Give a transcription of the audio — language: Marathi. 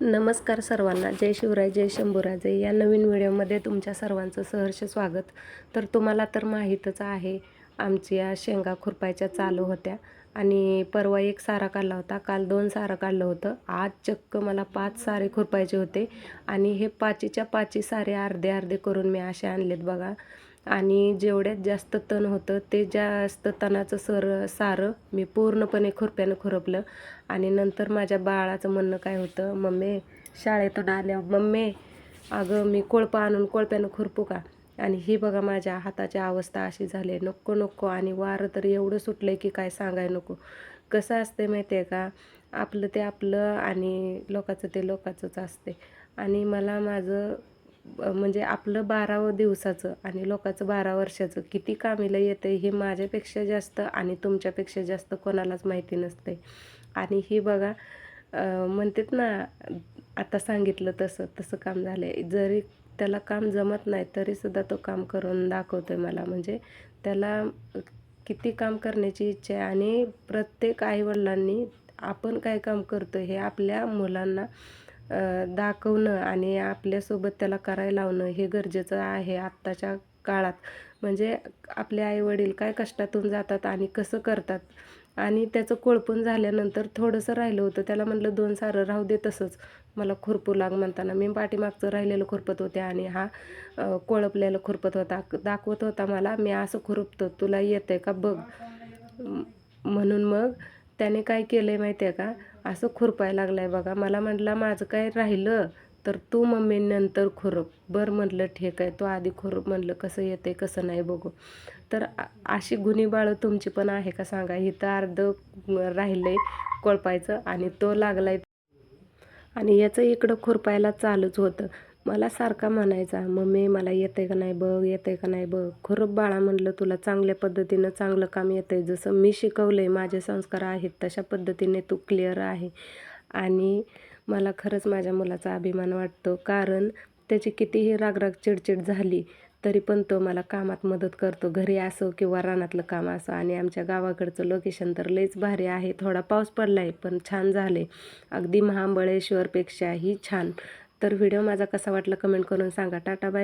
नमस्कार सर्वांना. जय शिवराय, जय शंभूराजे. या नवीन व्हिडिओमध्ये तुमच्या सर्वांचं सहर्ष स्वागत. तर तुम्हाला तर माहीतच आहे, आमच्या शेंगा खुरपायच्या चालू होत्या आणि परवा एक सारा काढला होता, काल 2 सारं काढलं होतं. आज चक्क मला 5 सारे खुरपायचे होते आणि हे 5च्या 5 सारे अर्धे अर्धे करून मी असे आणलेत बघा. आणि जेवढ्यात जास्त तण होतं ते जास्त तणाचं सारं मी पूर्णपणे खुरप्यानं खुरपलं. आणि नंतर माझ्या बाळाचं म्हणणं काय होतं, मम्मी शाळेतून आल्यावर मम्मी अगं मी कोळपा आणून कोळप्यानं खुरपू का? आणि ही बघा माझ्या हाताची अवस्था अशी झाली, नको नको. आणि वारं तर एवढं सुटलं की काय सांगाय नको. कसं असते माहिती आहे का, आपलं ते आपलं आणि लोकाचं ते लोकाचंच असते. आणि मला माझं म्हणजे आपलं 12 दिवसाचं आणि लोकाचं 12 वर्षाचं किती कामीला येतं हे माझ्यापेक्षा जास्त आणि तुमच्यापेक्षा जास्त कोणालाच माहिती नसते. आणि ही बघा म्हणतात ना, आता सांगितलं तसं तसं काम झालं आहे. जरी त्याला काम जमत नाही तरीसुद्धा तो काम करून दाखवतो आहे मला. म्हणजे त्याला किती काम करण्याची इच्छा आहे. आणि प्रत्येक आईवडिलांनी आपण काय काम करतो हे आपल्या मुलांना दाखवणं आणि आपल्यासोबत त्याला करायला लावणं हे गरजेचं आहे आत्ताच्या काळात. म्हणजे आपले आईवडील काय कष्टातून जातात आणि कसं करतात. आणि त्याचं कोळपून झाल्यानंतर थोडंसं राहिलं होतं, त्याला म्हटलं 2 सारं राहू दे तसंच, मला खुरपू लाग म्हणताना मी पाठीमागचं राहिलेलं खुरपत होते आणि हा कोळपलेलं खुरपत होता. दाखवत होता मला, मी असं खुरपतो तुला येतंय का बघ. म्हणून मग त्याने काय केलं आहे माहिती आहे का, असं खुरपायला लागलं आहे बघा. मला म्हटला माझं काय राहिलं तर तू मम्मी नंतर खुरप. बरं म्हटलं ठीक आहे, तू आधी खुरप म्हटलं, कसं येते कसं नाही बघू. तर अशी गुणी बाळं तुमची पण आहे का सांगा. इथं राहिलं आहे कोळपायचं आणि तो लागला आहे आणि याचं इकडं खुरपायला चालूच होतं. मला सारखा म्हणायचा, मम्मी मला येतंय का नाही बघ, येतंय का नाही बघ. खुरप बाळा म्हणलं, तुला चांगल्या पद्धतीनं चांगलं काम येतंय. जसं मी शिकवलं आहे, माझे संस्कार आहेत तशा पद्धतीने तू क्लिअर आहे. आणि मला खरंच माझ्या मुलाचा अभिमान वाटतो, कारण त्याची कितीही रागराग चिडचिड झाली तरी पण तो मला कामात मदत करतो, घरी असो किंवा रानातलं काम असो. आणि आमच्या गावाकडचं लोकेशन तर लईच भारी आहे. थोडा पाऊस पडला आहे पण छान झाले, अगदी महाबळेश्वरपेक्षाही छान. तर व्हिडिओ माझा कसा वाटला कमेंट करून सांगा. Tata bye.